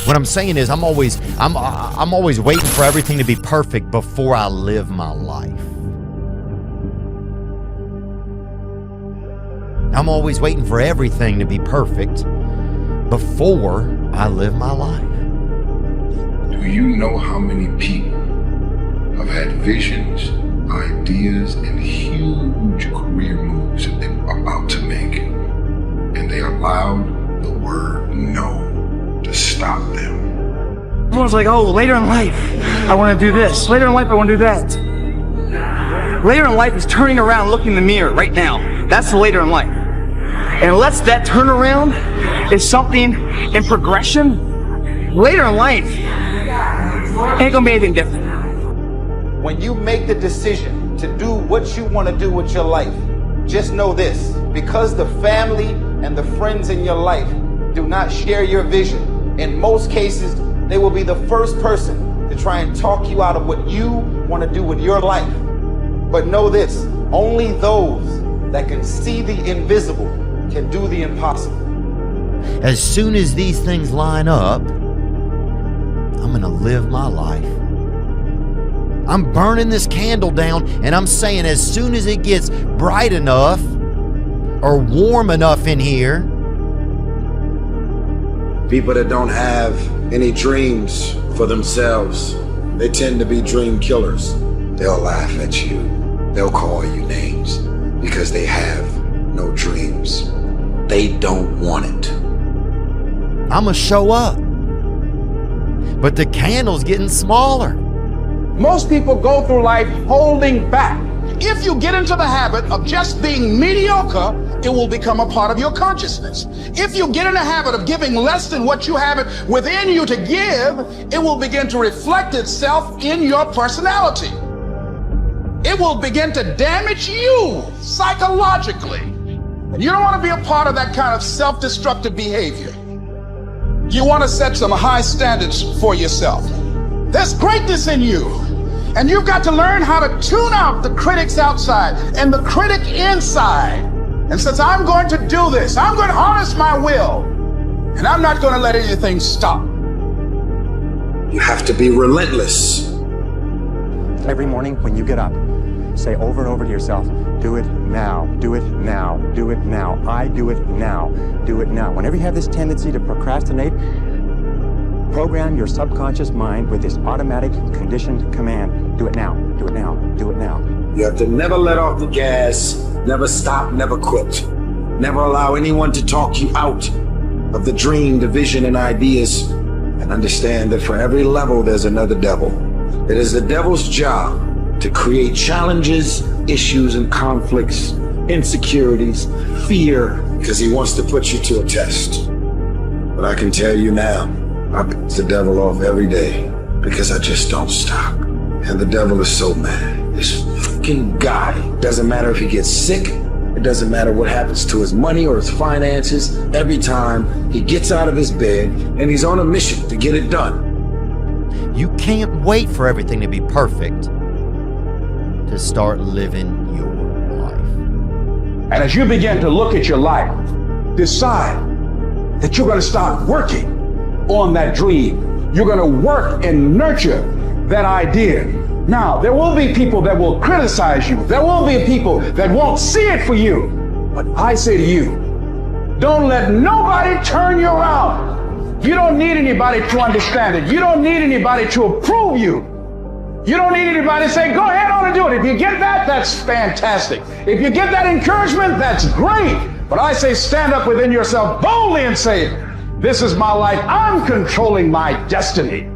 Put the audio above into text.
What I'm saying is I'm always waiting for everything to be perfect before I live my life. I'm always waiting for everything to be perfect before I live my life. Do you know how many people have had visions, ideas, and huge career moves that they were about to make, and they allowed the word no to stop them? Everyone's like, oh, later in life, I want to do this. Later in life, I want to do that. Later in life is turning around, looking in the mirror right now. That's the later in life. And unless that turnaround is something in progression, later in life ain't gonna be anything different. When you make the decision to do what you want to do with your life, just know this: because the family and the friends in your life do not share your vision, in most cases, they will be the first person to try and talk you out of what you want to do with your life. But know this: only those that can see the invisible can do the impossible. As soon as these things line up, I'm gonna live my life. I'm burning this candle down, and I'm saying as soon as it gets bright enough or warm enough in here. People that don't have any dreams for themselves, they tend to be dream killers. They'll laugh at you. They'll call you names because they have no dreams. They don't want it. I'ma show up. But the candle's getting smaller. Most people go through life holding back. If you get into the habit of just being mediocre, it will become a part of your consciousness. If you get in the habit of giving less than what you have it within you to give, it will begin to reflect itself in your personality. It will begin to damage you psychologically. And you don't want to be a part of that kind of self-destructive behavior. You want to set some high standards for yourself. There's greatness in you. And you've got to learn how to tune out the critics outside and the critic inside. And since I'm going to do this, I'm going to harness my will. And I'm not going to let anything stop. You have to be relentless. Every morning when you get up, say over and over to yourself, do it now, do it now, do it now. I do it now, do it now. Whenever you have this tendency to procrastinate, program your subconscious mind with this automatic conditioned command. Do it now, do it now, do it now. You have to never let off the gas, never stop, never quit. Never allow anyone to talk you out of the dream, the vision, and ideas. And understand that for every level, there's another devil. It is the devil's job to create challenges, issues, and conflicts, insecurities, fear, because he wants to put you to a test. But I can tell you now, I piss the devil off every day because I just don't stop. And the devil is so mad. This fucking guy, doesn't matter if he gets sick, it doesn't matter what happens to his money or his finances, every time he gets out of his bed and he's on a mission to get it done. You can't wait for everything to be perfect to start living your life. And as you begin to look at your life, decide that you're going to start working on that dream. You're going to work and nurture that idea. Now, there will be people that will criticize you. There will be people that won't see it for you. But I say to you, don't let nobody turn you around. You don't need anybody to understand it. You don't need anybody to approve you. You don't need anybody to say, go ahead on and do it. If you get that, that's fantastic. If you get that encouragement, that's great. But I say stand up within yourself boldly and say, this is my life. I'm controlling my destiny.